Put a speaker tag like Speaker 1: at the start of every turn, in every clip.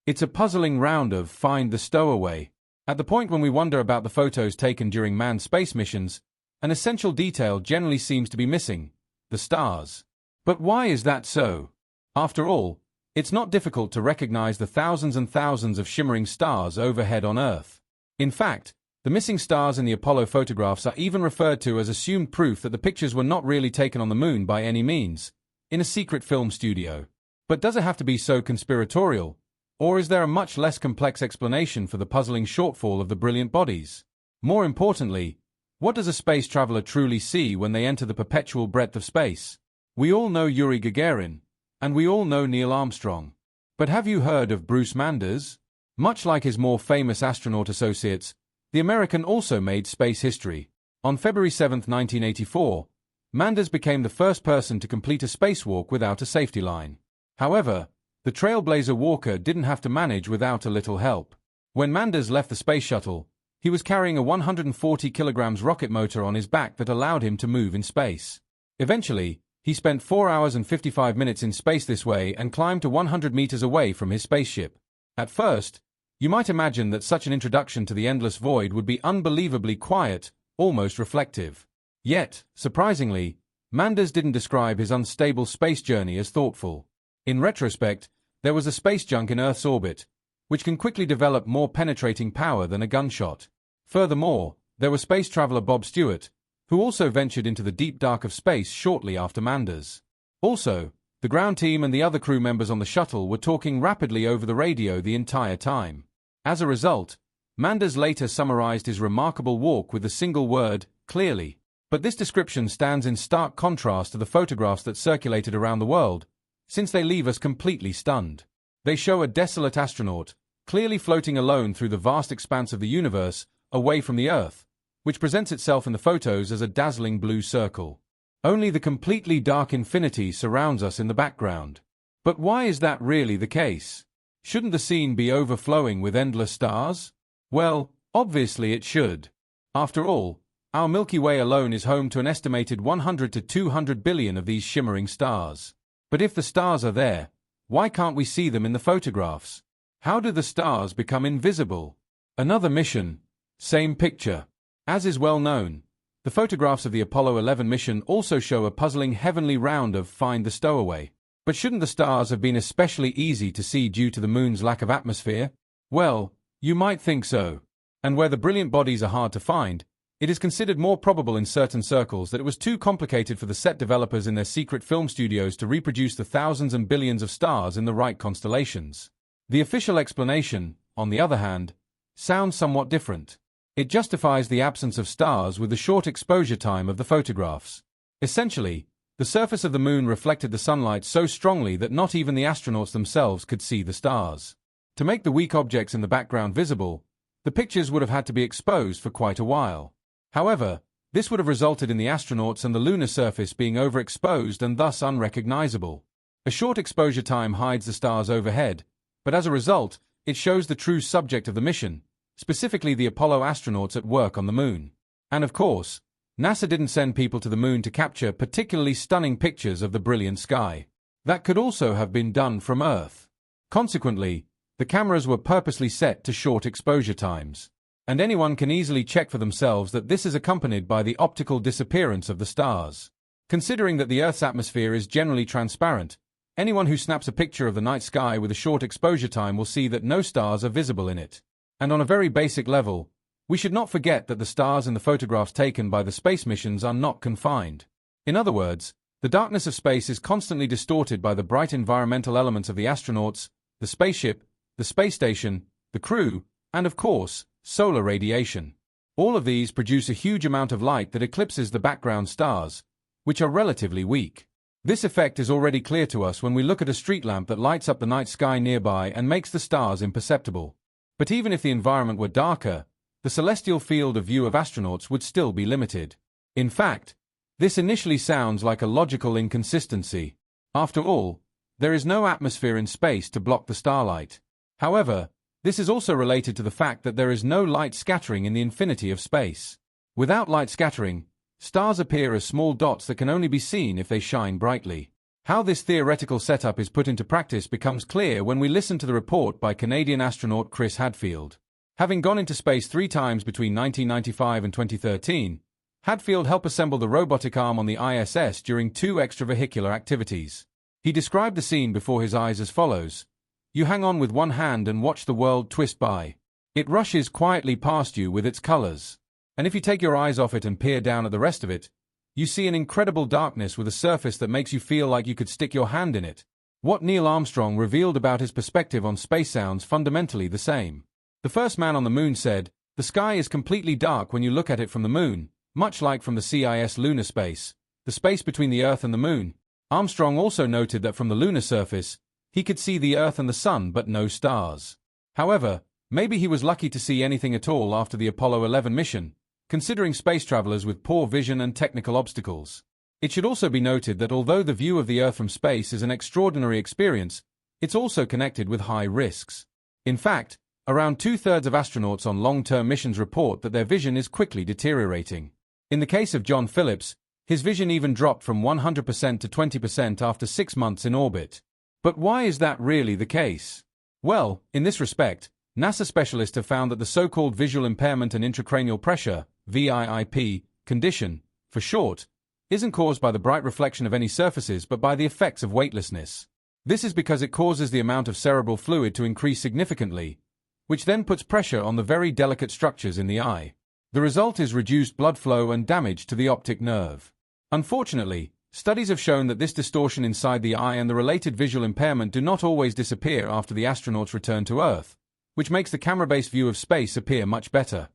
Speaker 1: It's a puzzling round of find the stowaway. At the point when we wonder about the photos taken during manned space missions, an essential detail generally seems to be missing: the stars. But why is that so? After all, it's not difficult to recognize the thousands and thousands of shimmering stars overhead on Earth. In fact, the missing stars in the Apollo photographs are even referred to as assumed proof that the pictures were not really taken on the moon by any means, in a secret film studio. But does it have to be so conspiratorial? Or is there a much less complex explanation for the puzzling shortfall of the brilliant bodies? More importantly, what does a space traveler truly see when they enter the perpetual breadth of space? We all know Yuri Gagarin, and we all know Neil Armstrong. But have you heard of Bruce Manders? Much like his more famous astronaut associates, the American also made space history. On February 7, 1984, Manders became the first person to complete a spacewalk without a safety line. However, the trailblazer walker didn't have to manage without a little help. When Manders left the space shuttle, he was carrying a 140 kilograms rocket motor on his back that allowed him to move in space. Eventually, he spent 4 hours and 55 minutes in space this way and climbed to 100 meters away from his spaceship. At first, you might imagine that such an introduction to the endless void would be unbelievably quiet, almost reflective. Yet, surprisingly, Manders didn't describe his unstable space journey as thoughtful. In retrospect, there was a space junk in Earth's orbit, which can quickly develop more penetrating power than a gunshot. Furthermore, there was space traveler Bob Stewart, who also ventured into the deep dark of space shortly after Manders. Also, the ground team and the other crew members on the shuttle were talking rapidly over the radio the entire time. As a result, Manders later summarized his remarkable walk with the single word, clearly. But this description stands in stark contrast to the photographs that circulated around the world, since they leave us completely stunned. They show a desolate astronaut, clearly floating alone through the vast expanse of the universe, away from the Earth, which presents itself in the photos as a dazzling blue circle. Only the completely dark infinity surrounds us in the background. But why is that really the case? Shouldn't the scene be overflowing with endless stars? Well, obviously it should. After all, our Milky Way alone is home to an estimated 100 to 200 billion of these shimmering stars. But if the stars are there, why can't we see them in the photographs? How do the stars become invisible? Another mission, same picture. As is well known, the photographs of the Apollo 11 mission also show a puzzling heavenly round of find the stowaway. But shouldn't the stars have been especially easy to see due to the moon's lack of atmosphere? Well, you might think so. And where the brilliant bodies are hard to find, it is considered more probable in certain circles that it was too complicated for the set developers in their secret film studios to reproduce the thousands and billions of stars in the right constellations. The official explanation, on the other hand, sounds somewhat different. It justifies the absence of stars with the short exposure time of the photographs. Essentially, the surface of the moon reflected the sunlight so strongly that not even the astronauts themselves could see the stars. To make the weak objects in the background visible, the pictures would have had to be exposed for quite a while. However, this would have resulted in the astronauts and the lunar surface being overexposed and thus unrecognizable. A short exposure time hides the stars overhead, but as a result, it shows the true subject of the mission, specifically the Apollo astronauts at work on the moon. And of course, NASA didn't send people to the moon to capture particularly stunning pictures of the brilliant sky. That could also have been done from Earth. Consequently, the cameras were purposely set to short exposure times. And anyone can easily check for themselves that this is accompanied by the optical disappearance of the stars. Considering that the Earth's atmosphere is generally transparent, anyone who snaps a picture of the night sky with a short exposure time will see that no stars are visible in it. And on a very basic level, we should not forget that the stars in the photographs taken by the space missions are not confined. In other words, the darkness of space is constantly distorted by the bright environmental elements of the astronauts, the spaceship, the space station, the crew, and of course, solar radiation. All of these produce a huge amount of light that eclipses the background stars, which are relatively weak. This effect is already clear to us when we look at a street lamp that lights up the night sky nearby and makes the stars imperceptible. But even if the environment were darker, the celestial field of view of astronauts would still be limited. In fact, this initially sounds like a logical inconsistency. After all, there is no atmosphere in space to block the starlight. However, this is also related to the fact that there is no light scattering in the infinity of space. Without light scattering, stars appear as small dots that can only be seen if they shine brightly. How this theoretical setup is put into practice becomes clear when we listen to the report by Canadian astronaut Chris Hadfield. Having gone into space 3 times between 1995 and 2013, Hadfield helped assemble the robotic arm on the ISS during 2 extravehicular activities. He described the scene before his eyes as follows. You hang on with one hand and watch the world twist by. It rushes quietly past you with its colors. And if you take your eyes off it and peer down at the rest of it, you see an incredible darkness with a surface that makes you feel like you could stick your hand in it. What Neil Armstrong revealed about his perspective on space sounds fundamentally the same. The first man on the moon said, "The sky is completely dark when you look at it from the moon, much like from the CIS lunar space, the space between the Earth and the moon." Armstrong also noted that from the lunar surface, he could see the Earth and the Sun but no stars. However, maybe he was lucky to see anything at all after the Apollo 11 mission, considering space travelers with poor vision and technical obstacles. It should also be noted that although the view of the Earth from space is an extraordinary experience, it's also connected with high risks. In fact, around 2/3 of astronauts on long-term missions report that their vision is quickly deteriorating. In the case of John Phillips, his vision even dropped from 100% to 20% after 6 months in orbit. But why is that really the case? Well, in this respect, NASA specialists have found that the so-called visual impairment and intracranial pressure, VIP, condition, for short, isn't caused by the bright reflection of any surfaces but by the effects of weightlessness. This is because it causes the amount of cerebral fluid to increase significantly, which then puts pressure on the very delicate structures in the eye. The result is reduced blood flow and damage to the optic nerve. Unfortunately, studies have shown that this distortion inside the eye and the related visual impairment do not always disappear after the astronauts return to Earth, which makes the camera-based view of space appear much better.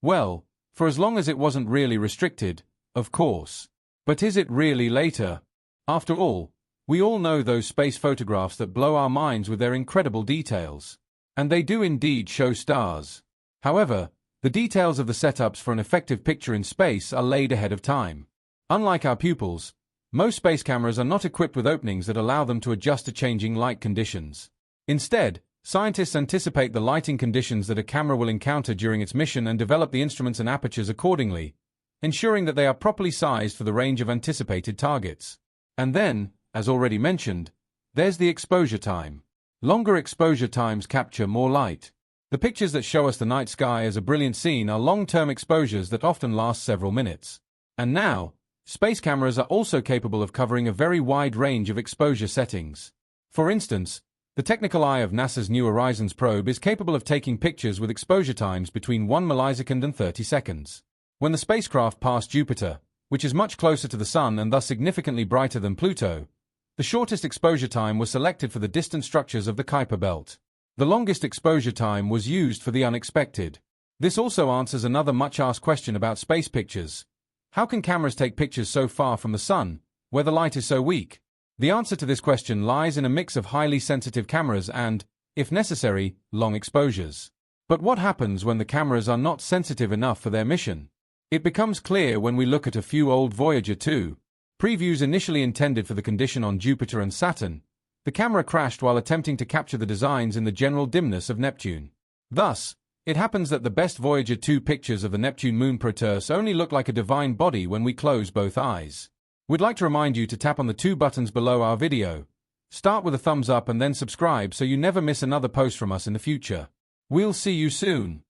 Speaker 1: Well, for as long as it wasn't really restricted, of course. But is it really later? After all, we all know those space photographs that blow our minds with their incredible details. And they do indeed show stars. However, the details of the setups for an effective picture in space are laid ahead of time. Unlike our pupils, most space cameras are not equipped with openings that allow them to adjust to changing light conditions. Instead, scientists anticipate the lighting conditions that a camera will encounter during its mission and develop the instruments and apertures accordingly, ensuring that they are properly sized for the range of anticipated targets. And then, as already mentioned, there's the exposure time. Longer exposure times capture more light. The pictures that show us the night sky as a brilliant scene are long-term exposures that often last several minutes. And now, space cameras are also capable of covering a very wide range of exposure settings. For instance, the technical eye of NASA's New Horizons probe is capable of taking pictures with exposure times between 1 millisecond and 30 seconds. When the spacecraft passed Jupiter, which is much closer to the Sun and thus significantly brighter than Pluto, the shortest exposure time was selected for the distant structures of the Kuiper Belt. The longest exposure time was used for the unexpected. This also answers another much-asked question about space pictures. How can cameras take pictures so far from the Sun, where the light is so weak? The answer to this question lies in a mix of highly sensitive cameras and, if necessary, long exposures. But what happens when the cameras are not sensitive enough for their mission? It becomes clear when we look at a few old Voyager 2 previews initially intended for the condition on Jupiter and Saturn. The camera crashed while attempting to capture the designs in the general dimness of Neptune. Thus, it happens that the best Voyager 2 pictures of the Neptune moon Proteus only look like a divine body when we close both eyes. We'd like to remind you to tap on the 2 buttons below our video. Start with a thumbs up and then subscribe so you never miss another post from us in the future. We'll see you soon.